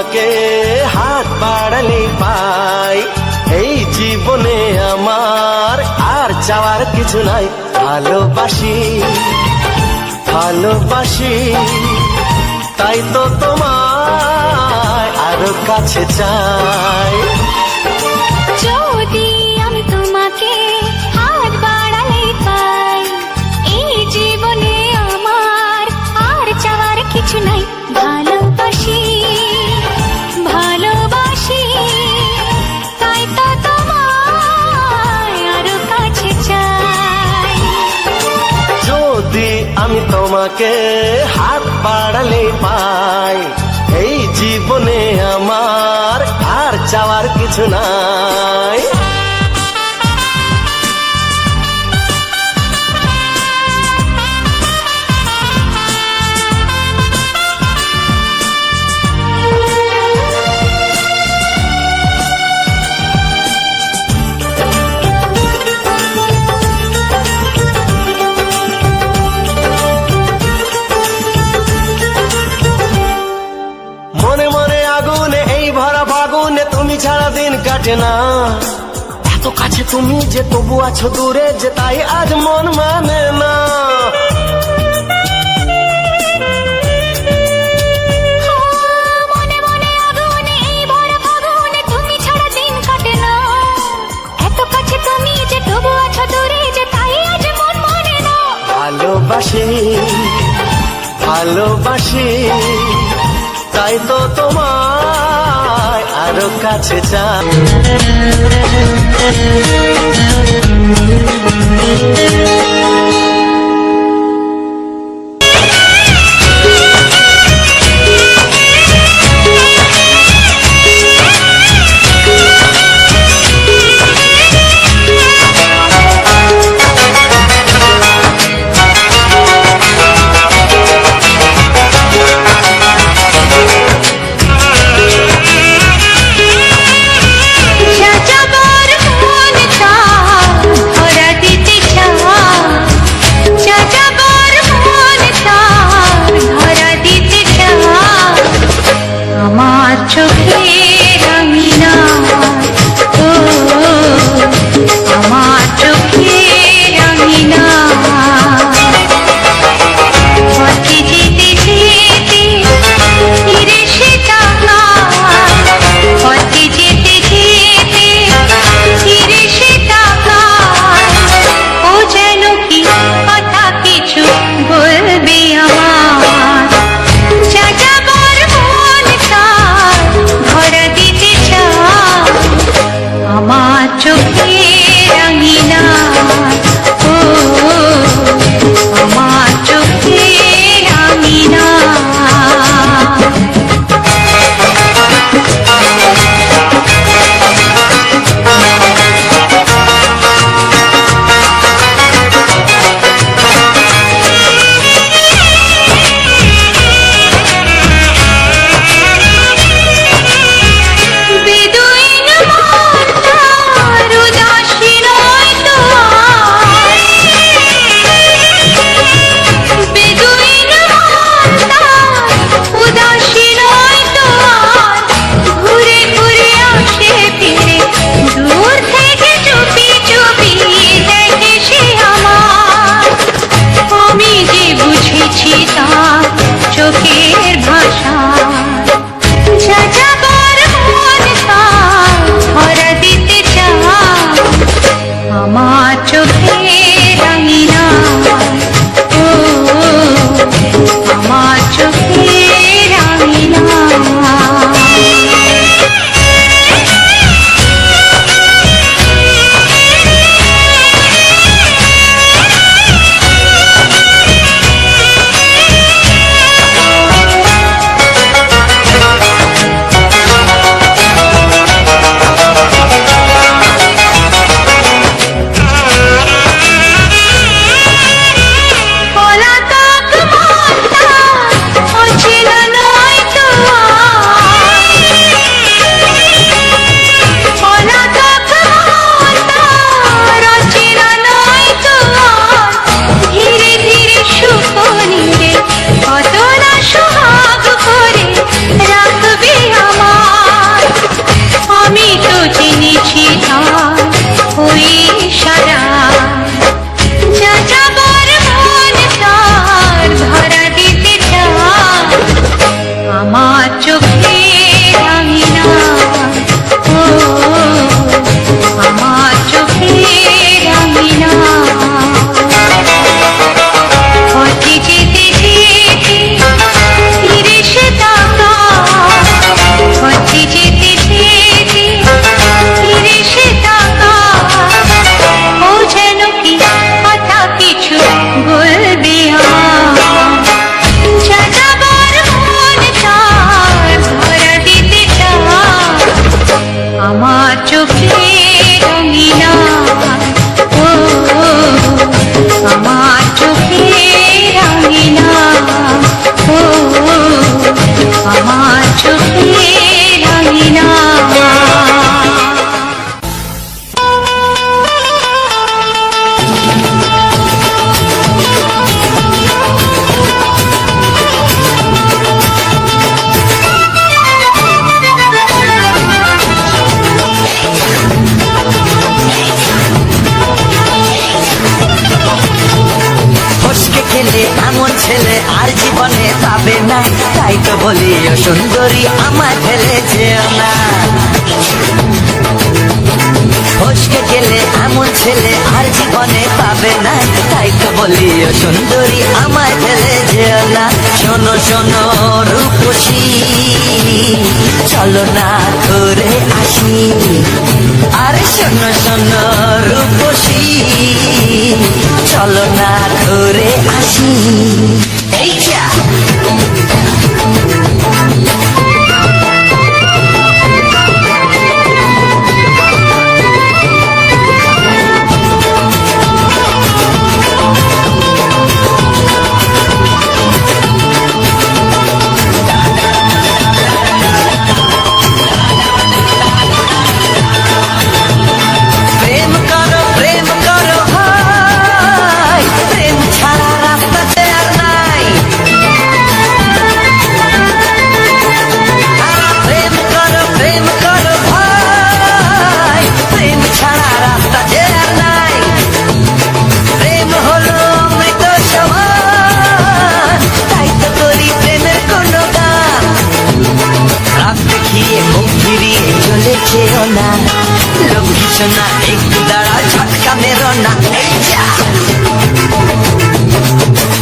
তোমাকে হাত বাড়ালে পাই, এই জীবনে আমার আর চাওয়ার কিছু নাই। ভালোবাসি ভালোবাসি তাই তো তোমায় আরো কাছে চাই। যদি আমি তোমাকে হাত বাড়ালে পাই, এই জীবনে আমার আর চাওয়ার কিছু নাই। ভালোবাসি ভালোবাসি তাই তো তোমায় আরো কাছে চাই। যদি আমি তোমাকে হাত বাড়ালে পাই, এই জীবনে আমার আর চাওয়ার কিছু নাই। মনে মনে আগুনে এই ভরা ফাগুনে তুমি ছাড়া দিন কাটে না। এত কাছে তুমি যে তবু আছো দূরে, যে তাই আজ মন মানে না। মনে মনে আগুনে এই ভরা ফাগুনে তুমি ছাড়া দিন কাটে না। এত কাছে তুমি যে তবু আছো দূরে, যে তাই আজ মন মানে না। ভালোবাসি ভালোবাসি তাই তো তোমায় আরো কাছে চাই। সাজাবার মন তা ভরা দিতে গেলে এমন ছেলে আর জীবনে পাবে না, তাই তো বলি ও সুন্দরী আমায় ফেলে যেও না। ফসকে গেলে এমন ছেলে আর জীবনে পাবে না, তাই তো বলি ও সুন্দরী আমায় ফেলে যেও না। শোনো শোনো রূপসী, চলো না ঘুরে আসি। আরে শোনো শোনো রূপসী, চলো না ঘুরে আসি। এই যা না, একটু দাঁড়া ঝটকা মেরো না। এই যা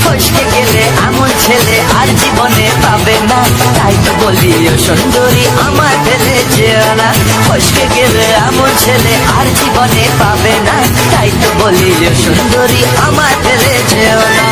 ফসকে গেলে এমন ছেলে আর জীবনে পাবে না, তাই তো বলি ও সুন্দরী আমার ফেলে যেও না। ফসকে গেলে এমন ছেলে আর জীবনে পাবে না, তাই তো বলি ও সুন্দরী আমার ফেলে যেও না।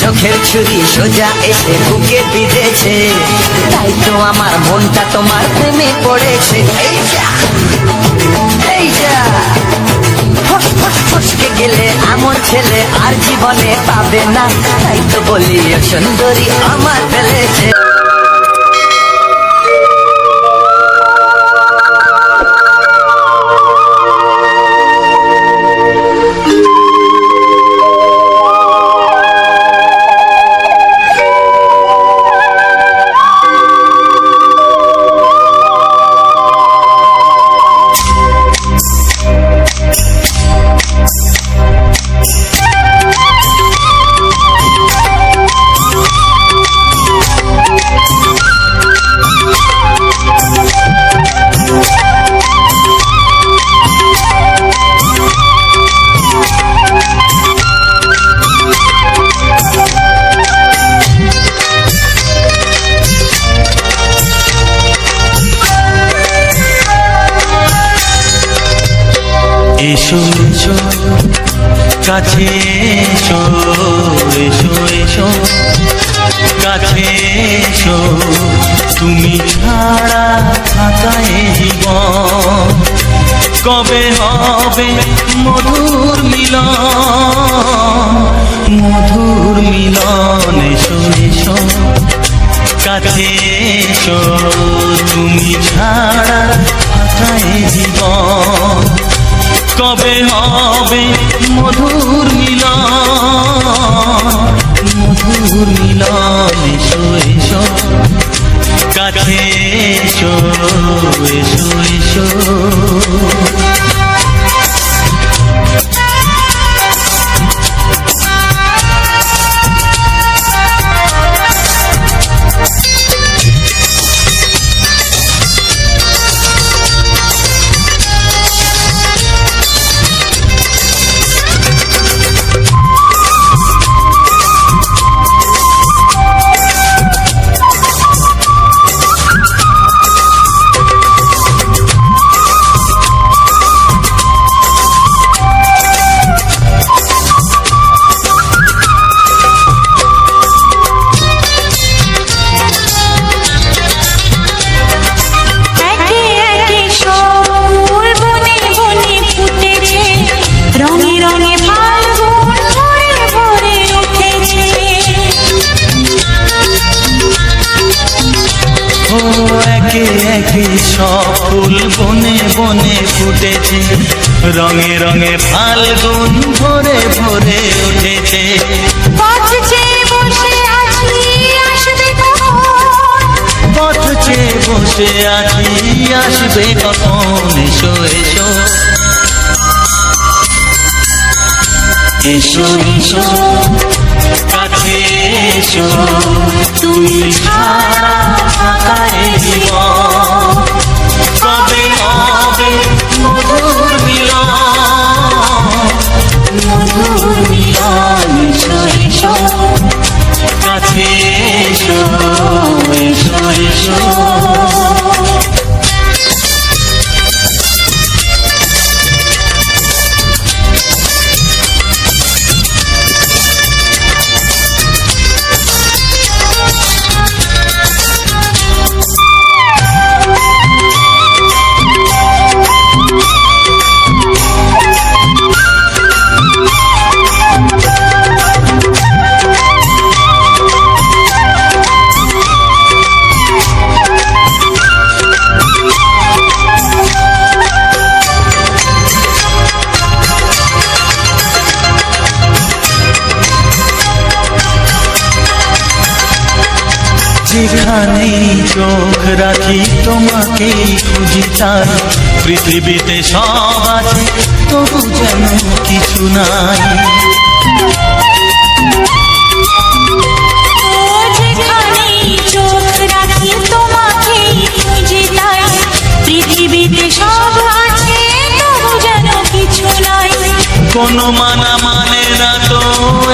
চোখের ছুরি সোজা এসে বুকে বিঁধেছে, তাই তো আমার মনটা তোমার প্রেমে পড়েছে। এই যা এই যা ফসকে গেলে এমন ছেলে আর জীবনে পাবে না, তাই তো বলি ও সুন্দরী আমার ফেলেছে। এসো এসো কাছে এসো, এসো এসো কাছে এসো, তুমি ছাড়া থাকা এ জীবন কবে হবে মধুর মিলন, মধুর মিলন। এসো এসো কাছে এসো, তুমি ছাড়া থাকা এ জীবন কবে হবে মধুর মিলন, মধুর মিলন। এসো এসো কাছে এসো, এসো এসো। বনে ফুটেছে, রঙে রঙে ফাল্গুন ভরে ভরে উঠেছে। পথ চেয়ে বসে আছি আসবে কখন, পথ চেয়ে বসে আছি আসবে কখন, এসো এসো এসো এসো কাছে এসো, তুমি ছাড়া ফাঁকা এ জীবন, কবে হবে মধুর মিলন, মধুর মিলন, এসো এসো কাছে এসো, এসো এসো। যেখানেই চোখ রাখি তোমাকেই খুঁজি, তাই পৃথিবীতে সব আছে তবু যেন কিছু নাই। যেখানেই চোখ রাখি তোমাকেই খুঁজি, তাই পৃথিবীতে সব আছে তবু যেন কিছু নাই। কোনো মানা মানে না তো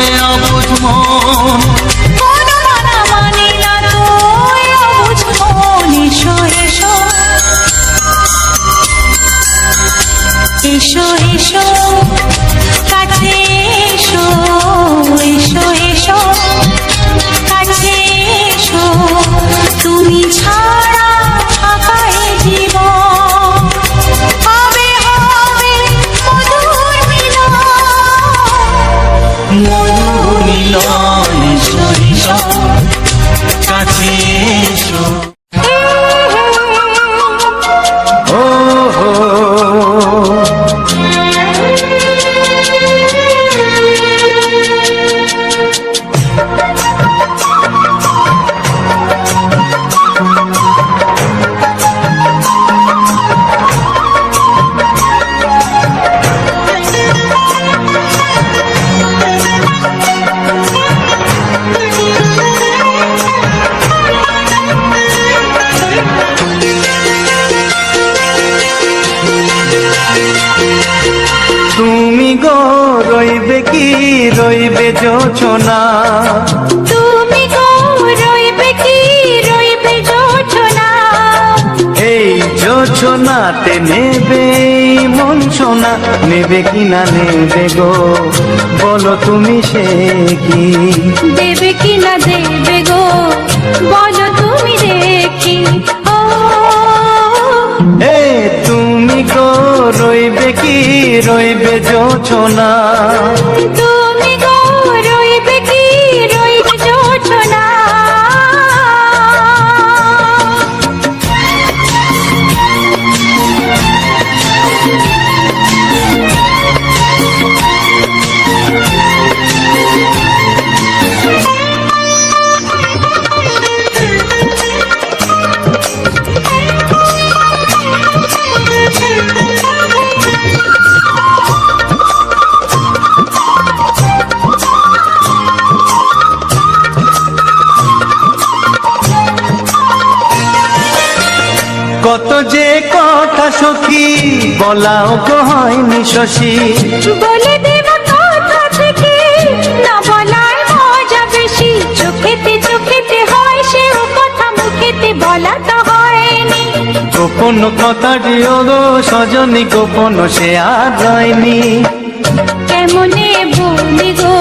এ অবুঝ মন, কোনো মানা মানে না তো এ অবুঝ মন, এসো এসো এসো এসো কাছে এসো, এসো এসো কাছে এসো, তুমি ছাড়া ফাঁকা এ জীবন, হবে হবে মধুর মিলন, মধুর মিলন, এসো এসো কাছে এসো। ও হো তুমি গো রইবে কি রইবে জোছনা, তুমি গো রইবে কি রইবে জোছনা, এই জোছনাতে নেবে এই মন সোনা, নেবে কি না নেবে গো বলো তুমি সে কি, দেবে কি না দেবে গো বলো তুমি দেখি। ও এ তুমি গো রইবে কি রইবে জোছনা, তুমি গো রইবে কি রইবে জোছনা, কত যে কথা সখী বলাও গো হয়নি শশী, বলে দেব কথা থেকে না বলার মজা বেশি, চোখেতে চোখেতে হয় সে কথা মুখেতে বলা তো হয়নি, গোপন কথাটি ও গো সজনী গোপন সে আর রয়নি, কেমনে বলি গো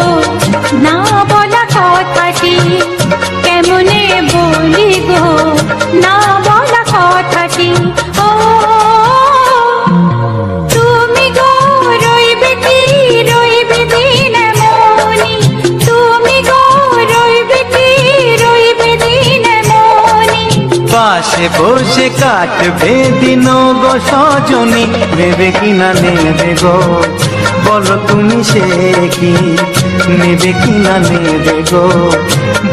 না বলা কথাটি, কেমনে বলি গো না বলা কথাটি। ও তুমি গো রইবে কি রইবে দিন মনি, তুমি গো রইবে কি রইবে দিন মনি, পাশে পাশে বসে কাটবে দিন গো সজনী, নেবে কি না নেবে গো বলো তুমি সে কি, নেবে কি না নেবে গো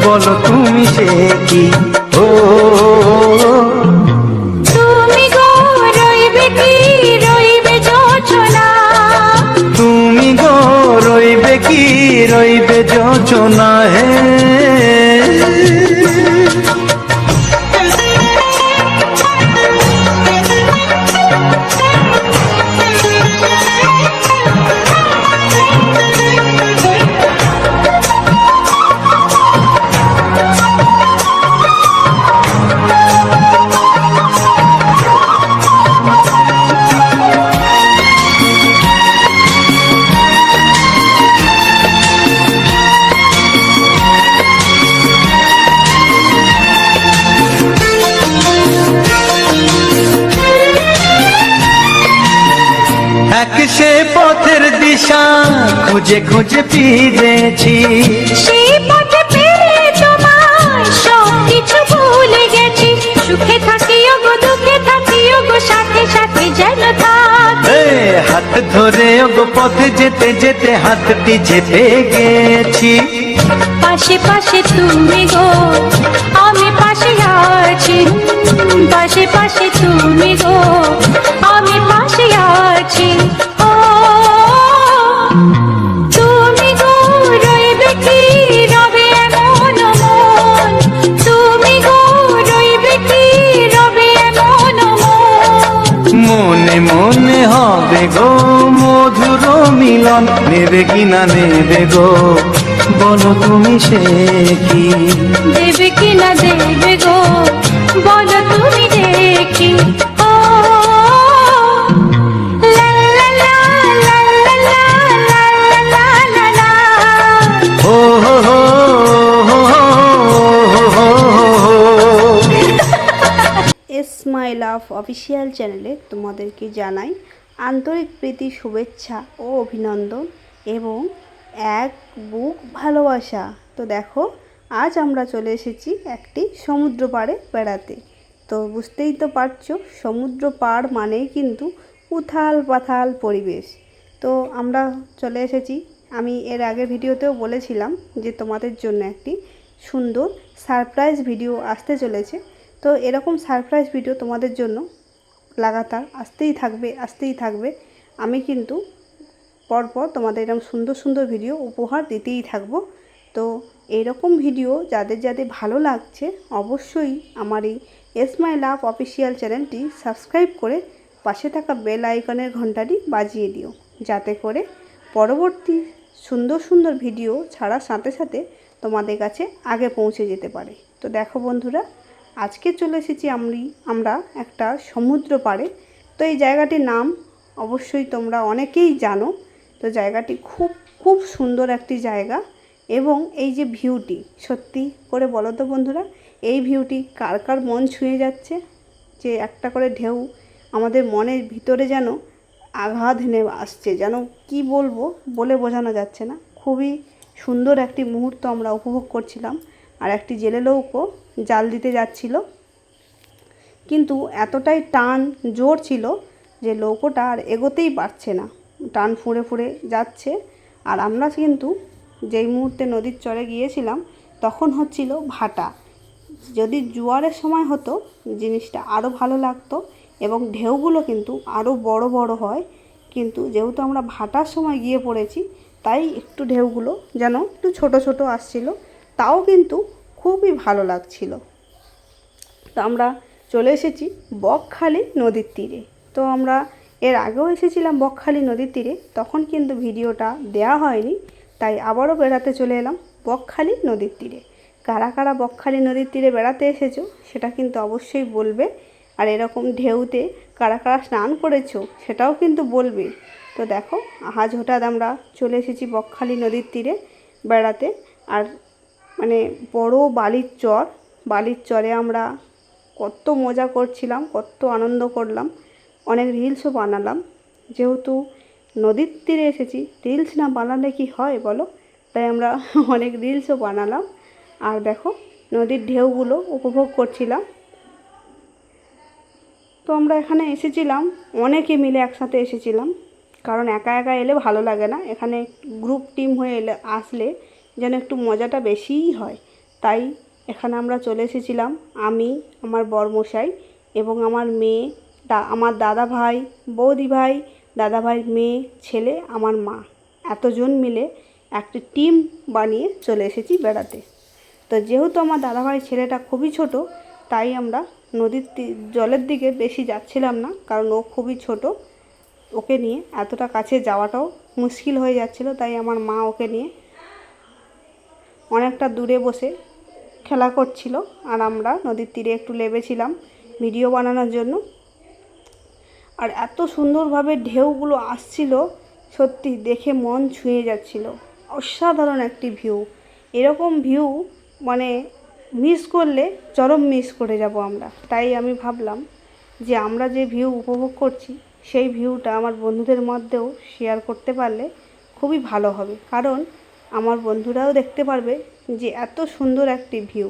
বলো তুমি সে কি। ও তুমি গো রইবে কি রইবে যোচনা, তুমি গো রইবে কি রইবে যোচনা হে। এক সে পথের দিশা খুঁজে খুঁজে ফিরেছি, সেই পথে পেলে তোমায় সব কিছু ভুলে গেছি। সুখে থাকিও গো দুঃখে থাকিও গো সাথে সাথে যেন থাক। এ হাত ধরে গো পথে যেতে যেতে হাতটি চেপে গেছি। পাশে পাশে তুমি গো আমি পাশে আছি, পাশে পাশে তুমি গো আমি পাশে আছি। ও তুমি গো রইবে কি রবে এমন মন, তুমি গো রইবে কি রবে এমন মন। মনে মনে হবে গো মধুর মিলন, নেবে কি না নেবে গো বলো তুমি সে কি, দেবে কি না দেবে গো বলো তুমি দেখি। ও লা লা লা লা লা লা লা লা লা লা। ও হো হো হো হো হো হো। স্মাইল অফ অফিসিয়াল চ্যানেলে তোমাদেরকে জানাই আন্তরিক প্রীতি, শুভেচ্ছা ও অভিনন্দন এবং এক বুক ভালোবাসা। তো দেখো আজ আমরা চলে এসেছি একটি সমুদ্র পাড়ে বেড়াতে। তো বুঝতেই তো পারছো সমুদ্র পাড় মানেই কিন্তু উথাল পাথাল পরিবেশ। তো আমরা চলে এসেছি, আমি এর আগের ভিডিওতেও বলেছিলাম যে তোমাদের জন্য একটি সুন্দর সারপ্রাইজ ভিডিও আসতে চলেছে। তো এরকম সারপ্রাইজ ভিডিও তোমাদের জন্য লাগাতার আসতেই থাকবে। আমি কিন্তু পরপর তোমাদের এরকম সুন্দর সুন্দর ভিডিও উপহার দিতেই থাকবো। তো এইরকম ভিডিও যাদের যাদের ভালো লাগছে অবশ্যই আমার এই স্মাইল লাভ অফিসিয়াল চ্যানেলটি সাবস্ক্রাইব করে পাশে থাকা বেল আইকনের ঘন্টাটি বাজিয়ে দিও, যাতে করে পরবর্তী সুন্দর সুন্দর ভিডিও ছাড়ার সাথে সাথে তোমাদের কাছে আগে পৌঁছে যেতে পারে। তো দেখো বন্ধুরা, আজকে চলে এসেছি আমরা একটা সমুদ্র পাড়ে। তো এই জায়গাটির নাম অবশ্যই তোমরা অনেকেই জানো। তো জায়গাটি খুব খুব সুন্দর একটি জায়গা এবং এই যে ভিউটি, সত্যি করে বলো তো বন্ধুরা, এই ভিউটি কার কার মন ছুঁয়ে যাচ্ছে? যে একটা করে ঢেউ আমাদের মনের ভিতরে যেন আঘাত এনে আসছে, যেন কি বলবো বলে বোঝানো যাচ্ছে না। খুবই সুন্দর একটি মুহূর্ত আমরা উপভোগ করছিলাম। আর একটি জেলে নৌকো জাল দিতে যাচ্ছিল, কিন্তু এতটাই টান জোর ছিল যে নৌকোটা আর এগোতেই পারছে না, টান ফুঁড়ে ফুঁড়ে যাচ্ছে। আর আমরা কিন্তু যেই মুহূর্তে নদীর চরে গিয়েছিলাম তখন হচ্ছিল ভাটা। যদি জোয়ারের সময় হতো জিনিসটা আরও ভালো লাগতো এবং ঢেউগুলো কিন্তু আরও বড় বড় হয়, কিন্তু যেহেতু আমরা ভাটার সময় গিয়ে পড়েছি তাই একটু ঢেউগুলো যেন একটু ছোট ছোট আসছিল, তাও কিন্তু খুবই ভালো লাগছিল। তো আমরা চলে এসেছি বকখালি নদীর তীরে। তো আমরা এর আগেও এসেছিলাম বকখালি নদীর তীরে, তখন কিন্তু ভিডিওটা দেয়া হয়নি, তাই আবারও বেড়াতে চলে এলাম বকখালি নদীর তীরে। কারা কারা বকখালি নদীর তীরে বেড়াতে এসেছো সেটা কিন্তু অবশ্যই বলবে। আর এরকম ঢেউতে কারা কারা স্নান করেছো সেটাও কিন্তু বলবে। তো দেখো আজ হঠাৎ আমরা চলে এসেছি বকখালি নদীর তীরে বেড়াতে। আর মানে বড় বালির চরে আমরা কত মজা করছিলাম, কত আনন্দ করলাম, অনেক রিলসও বানালাম। যেহেতু নদীর তীরে এসেছি, রিলস না বানালে কি হয় বলো, তাই আমরা অনেক রিলসও বানালাম। আর দেখো নদীর ঢেউগুলো উপভোগ করছিলাম। তো আমরা এখানে এসেছিলাম, অনেকে মিলে একসাথে এসেছিলাম, কারণ একা একা এলে ভালো লাগে না, এখানে গ্রুপ টিম হয়ে এলে আসলে যেন একটু মজাটা বেশিই হয়। তাই এখানে আমরা চলে এসেছিলাম, আমি, আমার বরমশাই এবং আমার মেয়ে, আমার দাদা ভাই, বৌদি ভাই, দাদা ভাইয়ের মেয়ে, ছেলে, আমার মা, এতজন মিলে একটি টিম বানিয়ে চলে এসেছি বেড়াতে। তো যেহেতু আমার দাদাভাই ছেলেটা খুবই ছোট, তাই আমরা নদীর জলের দিকে বেশি যাচ্ছিলাম না, কারণ ও খুবই ছোট, ওকে নিয়ে এতটা কাছে যাওয়াটাও মুশকিল হয়ে যাচ্ছিল। তাই আমার মা ওকে নিয়ে অনেকটা দূরে বসে খেলা করছিল, আর আমরা নদীর তীরে একটু নেমেছিলাম ভিডিও বানানোর জন্য। আর এত সুন্দরভাবে ঢেউগুলো আসছিল, সত্যি দেখে মন ছুঁয়ে যাচ্ছিল। অসাধারণ একটি ভিউ, এরকম ভিউ মানে মিস করলে চরম মিস করে যাব আমরা। তাই আমি ভাবলাম যে আমরা যে ভিউ উপভোগ করছি সেই ভিউটা আমার বন্ধুদের মধ্যেও শেয়ার করতে পারলে খুবই ভালো হবে, কারণ আমার বন্ধুরাও দেখতে পারবে যে এত সুন্দর একটি ভিউ,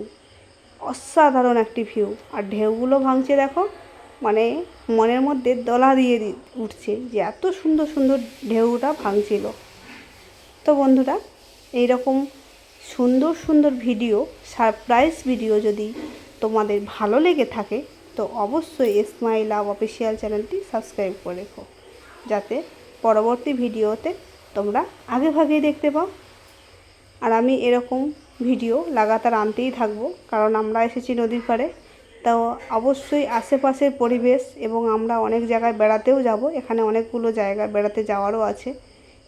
অসাধারণ একটি ভিউ। আর ঢেউগুলো ভাঙছে দেখো, মানে মনের মধ্যে দোলা দিয়ে উঠছে যে এত সুন্দর সুন্দর ঢেউটা ভাঙছিল। তো বন্ধুরা, এইরকম সুন্দর সুন্দর ভিডিও, সারপ্রাইজ ভিডিও যদি তোমাদের ভালো লেগে থাকে তো অবশ্যই স্মাইল লাভ অফিসিয়াল চ্যানেলটি সাবস্ক্রাইব করে রেখো, যাতে পরবর্তী ভিডিওতে তোমরা আগে ভাগেই দেখতে পাও। আর আমি এরকম ভিডিও লাগাতার আনতেই থাকবো, কারণ আমরা এসেছি নদীর পাড়ে। তো অবশ্যই আশেপাশের পরিবেশ এবং আমরা অনেক জায়গায় বেড়াতেও যাব, এখানে অনেকগুলো জায়গা বেড়াতে যাওয়ারও আছে,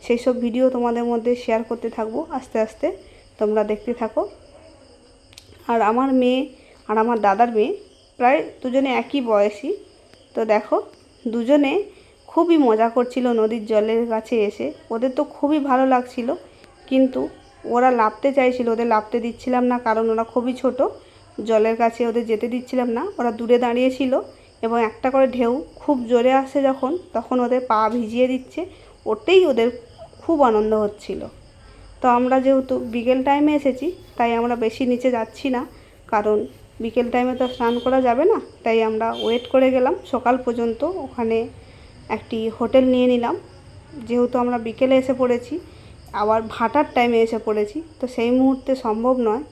সেই সব ভিডিও তোমাদের মধ্যে শেয়ার করতে থাকবো আস্তে আস্তে, তোমরা দেখতে থাকো। আর আমার মেয়ে আর আমার দাদার মেয়ে প্রায় দুজনে একই বয়সী। তো দেখো, দুজনে খুবই মজা করছিল নদীর জলের কাছে এসে, ওদের তো খুবই ভালো লাগছিল, কিন্তু ওরা লাফতে চাইছিল, ওদের লাফতে দিচ্ছিলাম না, কারণ ওরা খুবই ছোট, জলের কাছে ওদের যেতে দিচ্ছিলাম না। ওরা দূরে দাঁড়িয়েছিল এবং একটা করে ঢেউ খুব জোরে আসে যখন, তখন ওদের পা ভিজিয়ে দিচ্ছে, ওতেই ওদের খুব আনন্দ হচ্ছিল। তো আমরা যেহেতু বিকেল টাইমে এসেছি, তাই আমরা বেশি নিচে যাচ্ছি না, কারণ বিকেল টাইমে তো স্নান করা যাবে না। তাই আমরা ওয়েট করে গেলাম সকাল পর্যন্ত, ওখানে একটি হোটেল নিয়ে নিলাম, যেহেতু আমরা বিকেলে এসে পড়েছি, আবার ভাটার টাইমে এসে পড়েছি, তো সেই মুহূর্তে সম্ভব নয়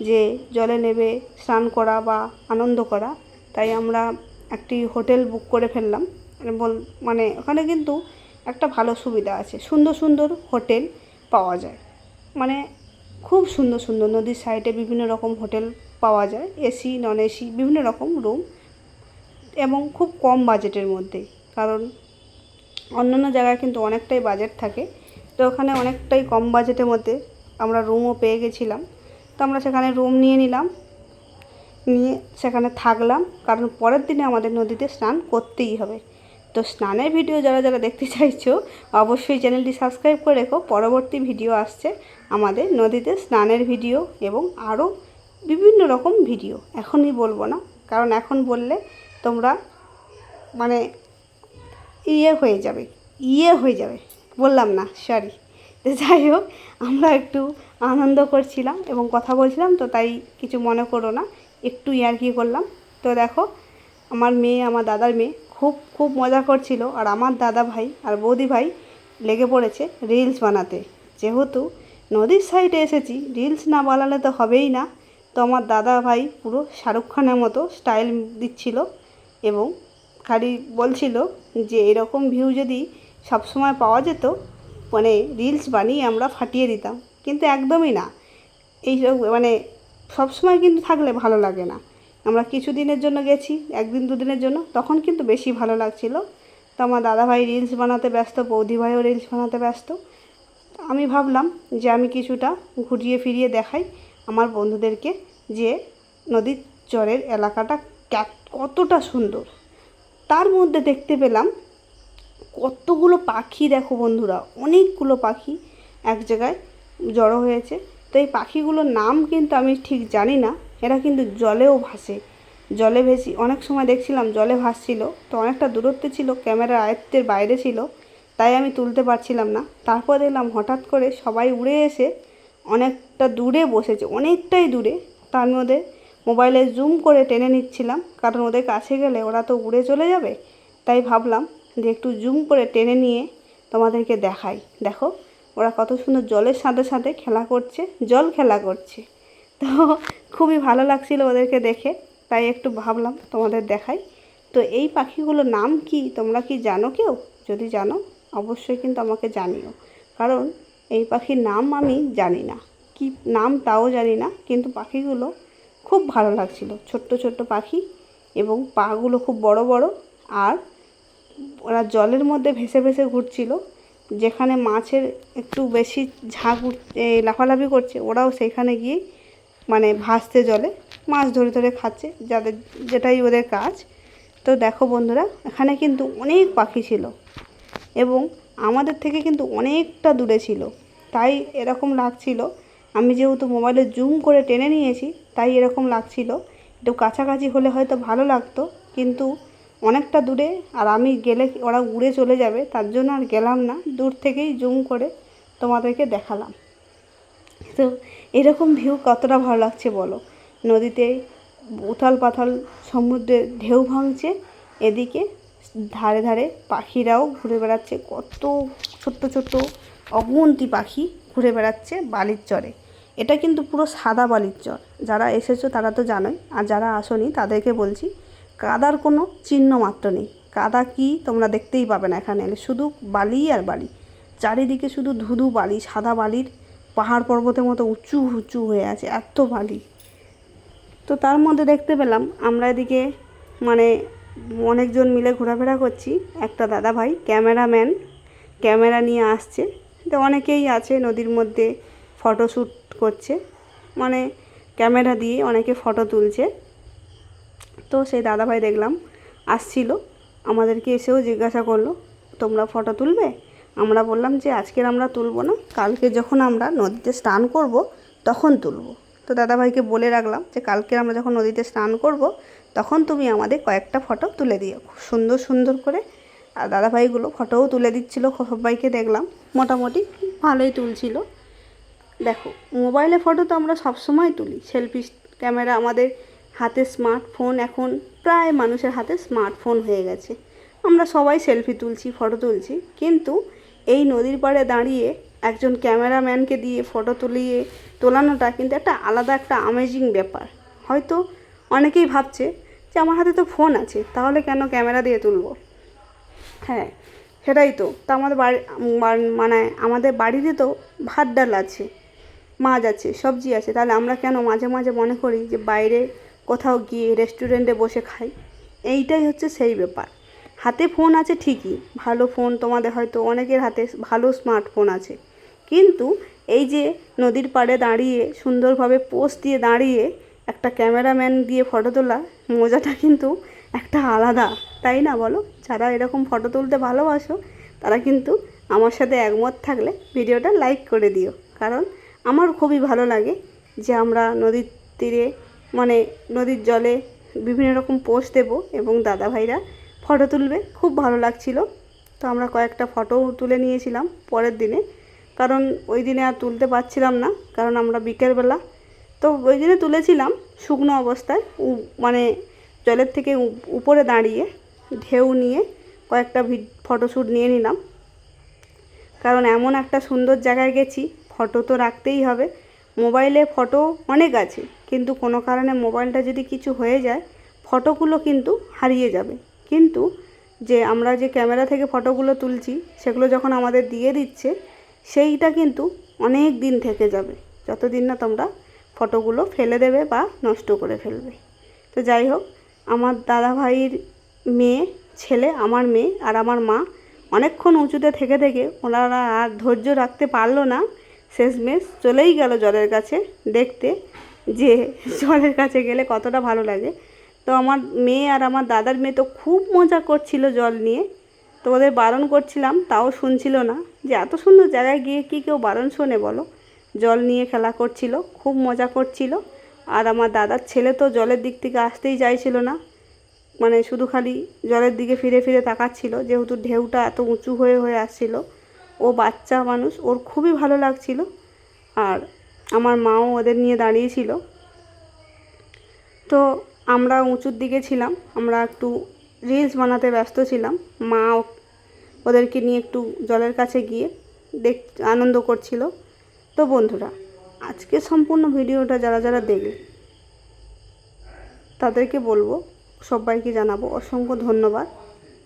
যে জলে নেবে স্নান করা বা আনন্দ করা। তাই আমরা একটি হোটেল বুক করে ফেললাম, মানে ওখানে কিন্তু একটা ভালো সুবিধা আছে, সুন্দর সুন্দর হোটেল পাওয়া যায়, মানে খুব সুন্দর সুন্দর নদীর সাইডে বিভিন্ন রকম হোটেল পাওয়া যায়, এসি নন এসি বিভিন্ন রকম রুম, এবং খুব কম বাজেটের মধ্যে, কারণ অন্যান্য জায়গায় কিন্তু অনেকটাই বাজেট থাকে, তো ওখানে অনেকটাই কম বাজেটের মধ্যে আমরা রুমও পেয়ে গেছিলাম। তো আমরা সেখানে রুম নিয়ে নিলাম, নিয়ে সেখানে থাকলাম, কারণ পরের দিনে আমাদের নদীতে স্নান করতেই হবে। তো স্নানের ভিডিও যারা যারা দেখতে চাইছো অবশ্যই চ্যানেলটি সাবস্ক্রাইব করে রেখো, পরবর্তী ভিডিও আসছে আমাদের নদীতে স্নানের ভিডিও এবং আরও বিভিন্ন রকম ভিডিও। এখনই বলবো না, কারণ এখন বললে তোমরা মানে ইয়ে হয়ে যাবে, বললাম না, সরি। তো যাই হোক, আমরা একটু আনন্দ করছিলাম এবং কথা বলছিলাম, তো তাই কিছু মনে করো না, একটু ইয়ার্কি করলাম। তো দেখো, আমার মেয়ে, আমার দাদার মেয়ে খুব খুব মজা করছিল, আর আমার দাদা ভাই আর বৌদি ভাই লেগে পড়েছে রিলস বানাতে। যেহেতু নদীর সাইডে এসেছি, রিলস না বানালে তো হবেই না। তো আমার দাদা ভাই পুরো শাহরুখ খানের মতো স্টাইল দিচ্ছিল এবং খালি বলছিল যে এরকম ভিউ যদি সবসময় পাওয়া যেত, মানে রিলস বানিয়ে আমরা ফাটিয়ে দিতাম, কিন্তু একদমই না। এই মানে সবসময় কিন্তু থাকলে ভালো লাগে না। আমরা কিছু দিনের জন্য গেছি, একদিন দুদিনের জন্য, তখন কিন্তু বেশি ভালো লাগছিল। তো আমার দাদাভাই রিলস বানাতে ব্যস্ত, বৌদি ভাইও রিলস বানাতে ব্যস্ত। আমি ভাবলাম যে আমি কিছুটা ঘুরিয়ে ফিরিয়ে দেখাই আমার বন্ধুদেরকে যে নদীর চরের এলাকাটা কতটা সুন্দর। তার মধ্যে দেখতে পেলাম কতগুলো পাখি, দেখো বন্ধুরা, অনেকগুলো পাখি এক জায়গায় জড়ো হয়েছে। তো এই পাখিগুলোর নাম কিন্তু আমি ঠিক জানি না, এরা কিন্তু জলেও ভাসে, জলে ভেসে অনেক সময় দেখছিলাম জলে ভাসছিল, তো অনেকটা দূরত্বে ছিল, ক্যামেরার আয়ত্তের বাইরে ছিল, তাই আমি তুলতে পারছিলাম না। তারপর দেখলাম হঠাৎ করে সবাই উড়ে এসে অনেকটা দূরে বসেছে, অনেকটাই দূরে, তার মধ্যে মোবাইলে জুম করে টেনে নিচ্ছিলাম, কারণ ওদের কাছে গেলে ওরা তো উড়ে চলে যাবে। তাই ভাবলাম যে একটু জুম করে টেনে নিয়ে তোমাদেরকে দেখাই। দেখো ওরা কত সুন্দর জলের সাথে সাথে খেলা করছে, জল খেলা করছে। তো খুবই ভালো লাগছিল ওদেরকে দেখে, তাই একটু ভাবলাম তোমাদের দেখাই। তো এই পাখিগুলোর নাম কি তোমরা কি জানো কেউ? যদি জানো অবশ্যই কিন্তু আমাকে জানিও, কারণ এই পাখির নাম আমি জানি না, কি নাম তাও জানি না, কিন্তু পাখিগুলো খুব ভালো লাগছিল। ছোট্ট ছোট্ট পাখি এবং পাগুলো খুব বড় বড়, আর ওরা জলের মধ্যে ভেসে ভেসে ঘুরছিল। যেখানে মাছের একটু বেশি ঝাঁক লাফালাফি করছে, ওরাও সেইখানে গিয়ে মানে ভাসতে জলে মাছ ধরে ধরে খাচ্ছে, যাদের যেটাই ওদের কাজ। তো দেখো বন্ধুরা, এখানে কিন্তু অনেক পাখি ছিল এবং আমাদের থেকে কিন্তু অনেকটা দূরে ছিল, তাই এরকম লাগছিল। আমি যেহেতু মোবাইলে জুম করে টেনে নিয়েছি তাই এরকম লাগছিল। একটু কাছাকাছি হলে হয়তো ভালো লাগতো, কিন্তু অনেকটা দূরে, আর আমি গেলে ওরা উড়ে চলে যাবে, তার জন্য আর গেলাম না, দূর থেকেই জুম করে তোমাদেরকে দেখালাম। তো এরকম ভিউ কতটা ভালো লাগছে বলো। নদীতে উথাল পাথাল সমুদ্রের ঢেউ ভাঙছে, এদিকে ধারে ধারে পাখিরাও ঘুরে বেড়াচ্ছে, কত ছোট্ট ছোট্ট অগুন্তি পাখি ঘুরে বেড়াচ্ছে বালির চরে। এটা কিন্তু পুরো সাদা বালির চর, যারা এসেছো তারা তো জানোই, আর যারা আসোনি তাদেরকে বলছি কাদার কোনো চিহ্ন মাত্র নেই। কাদা কি তোমরা দেখতেই পাবে না এখানে এলে, শুধু বালি আর বালি, চারিদিকে শুধু ধুধু বালি, সাদা বালির পাহাড় পর্বতের মতো উঁচু উঁচু হয়ে আছে, এত বালি। তো তার মধ্যে দেখতে পেলাম আমরা এদিকে মানে অনেকজন মিলে ঘোরাফেরা করছি, একটা দাদা ভাই ক্যামেরাম্যান ক্যামেরা নিয়ে আসছে। তো অনেকেই আছে নদীর মধ্যে ফটোশ্যুট করছে, মানে ক্যামেরা দিয়ে অনেকে ফটো তুলছে। তো সেই দাদাভাই দেখলাম আসছিল, আমাদেরকে এসেও জিজ্ঞাসা করলো তোমরা ফটো তুলবে? আমরা বললাম যে আজকের আমরা তুলব না, কালকে যখন আমরা নদীতে স্নান করব তখন তুলব। তো দাদাভাইকে বলে রাখলাম যে কালকে আমরা যখন নদীতে স্নান করব তখন তুমি আমাদের কয়েকটা ফটো তুলে দিও, খুব সুন্দর সুন্দর করে। আর দাদাভাইগুলো ফটোও তুলে দিচ্ছিলো, সবাইকে দেখলাম মোটামুটি ভালোই তুলছিল। দেখো মোবাইলে ফটো তো আমরা সবসময় তুলি, সেলফি ক্যামেরা, আমাদের হাতে স্মার্টফোন, এখন প্রায় মানুষের হাতে স্মার্টফোন হয়ে গেছে, আমরা সবাই সেলফি তুলছি, ফটো তুলছি। কিন্তু এই নদীর পাড়ে দাঁড়িয়ে একজন ক্যামেরাম্যানকে দিয়ে ফটো তোলানোটা কিন্তু একটা আলাদা একটা আমেজিং ব্যাপার। হয়তো অনেকেই ভাবছে যে আমার হাতে তো ফোন আছে, তাহলে কেন ক্যামেরা দিয়ে তুলব? হ্যাঁ সেটাই তো। তা আমাদের মানে আমাদের বাড়িতে তো ভাত ডাল আছে, মাছ আছে, সবজি আছে, তাহলে আমরা কেন মাঝে মাঝে মনে করি যে বাইরে কোথাও গিয়ে রেস্টুরেন্টে বসে খাই? এইটাই হচ্ছে সেই ব্যাপার। হাতে ফোন আছে ঠিকই, ভালো ফোন, তোমাদের হয়তো অনেকের হাতে ভালো স্মার্টফোন আছে, কিন্তু এই যে নদীর পাড়ে দাঁড়িয়ে সুন্দরভাবে পোজ দিয়ে দাঁড়িয়ে একটা ক্যামেরাম্যান দিয়ে ফটো তোলা মজাটা কিন্তু একটা আলাদা, তাই না বলো? যারা এরকম ফটো তুলতে ভালোবাসো তারা কিন্তু আমার সাথে একমত থাকলে ভিডিওটা লাইক করে দিও, কারণ আমার খুবই ভালো লাগে যে আমরা নদীর তীরে মানে নদীর জলে বিভিন্ন রকম পোজ দেবো এবং দাদাভাইরা ফটো তুলবে, খুব ভালো লাগছিল। তো আমরা কয়েকটা ফটোও তুলে নিয়েছিলাম পরের দিনে, কারণ ওই দিনে আর তুলতে পারছিলাম না, কারণ আমরা বিকেলবেলা তো ওই দিনে তুলেছিলাম শুকনো অবস্থায়, মানে জলের থেকে উপরে দাঁড়িয়ে ঢেউ নিয়ে কয়েকটা ফটোশ্যুট নিয়ে নিলাম, কারণ এমন একটা সুন্দর জায়গায় গেছি, ফটো তো রাখতেই হবে। মোবাইলে ফটো অনেক আছে, কিন্তু কোনো কারণে মোবাইলটা যদি কিছু হয়ে যায় ফটোগুলো কিন্তু হারিয়ে যাবে, কিন্তু যে আমরা যে ক্যামেরা থেকে ফটোগুলো তুলছি সেগুলো যখন আমাদের দিয়ে দিচ্ছে সেইটা কিন্তু অনেক দিন থেকে যাবে, যতদিন না তোমরা ফটোগুলো ফেলে দেবে বা নষ্ট করে ফেলবে। তো যাই হোক, আমার দাদা ভাইয়ের মেয়ে, ছেলে, আমার মেয়ে আর আমার মা অনেকক্ষণ উঁচুতে থেকে থেকে ওনারা আর ধৈর্য রাখতে পারলো না, শেষমেশ চলেই গেল জলের কাছে দেখতে যে জলের কাছে গেলে কতটা ভালো লাগে। তো আমার মেয়ে আর আমার দাদার মেয়ে তো খুব মজা করছিল জল নিয়ে, তো ওদের বারণ করছিলাম তাও শুনছিল না, যে এত সুন্দর জায়গায় গিয়ে কি কেউ বারণ শোনে বলো? জল নিয়ে খেলা করছিল, খুব মজা করছিল। আর আমার দাদার ছেলে তো জলের দিক থেকে আসতেই চাইছিল না, মানে শুধু খালি জলের দিকে ফিরে ফিরে তাকাচ্ছিল, যেহেতু ঢেউটা এত উঁচু হয়ে হয়ে আসছিল। ও বাচ্চা মানুষ, ওর খুবই ভালো লাগছিল। আর আমার মাও ওদের নিয়ে দাঁড়িয়েছিল। তো আমরা উঁচুর দিকে ছিলাম, আমরা একটু রিলস বানাতে ব্যস্ত ছিলাম। মা ওদেরকে নিয়ে একটু জলের কাছে গিয়ে আনন্দ করছিল। তো বন্ধুরা, আজকে সম্পূর্ণ ভিডিওটা যারা যারা দেখবে তাদেরকে বলবো, সবাইকে জানাবো অসংখ্য ধন্যবাদ।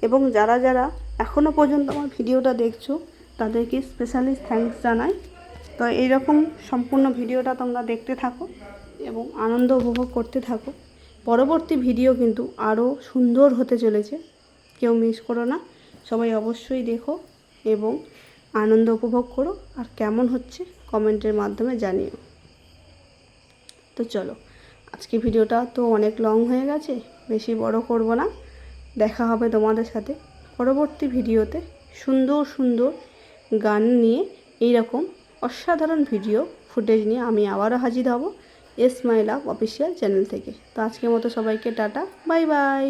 এবং যারা যারা এখনও পর্যন্ত আমার ভিডিওটা দেখছো তাদেরকে স্পেশালি থ্যাঙ্কস জানাই। তো এইরকম সম্পূর্ণ ভিডিওটা তোমরা দেখতে থাকো এবং আনন্দ উপভোগ করতে থাকো। পরবর্তী ভিডিও কিন্তু আরও সুন্দর হতে চলেছে, কেউ মিস করো না। সবাই অবশ্যই দেখো এবং আনন্দ উপভোগ করো, আর কেমন হচ্ছে কমেন্টের মাধ্যমে জানিও। তো চলো, আজকে ভিডিওটা তো অনেক লং হয়ে গেছে, বেশি বড় করব না। দেখা হবে তোমাদের সাথে পরবর্তী ভিডিওতে সুন্দর সুন্দর গান নিয়ে, এইরকম অসাধারণ ভিডিও ফুটেজ নিয়ে আমি আবারও হাজির হব এস মাই লাভ অফিসিয়াল চ্যানেল থেকে। তো আজকের মতো সবাইকে টাটা, বাই বাই।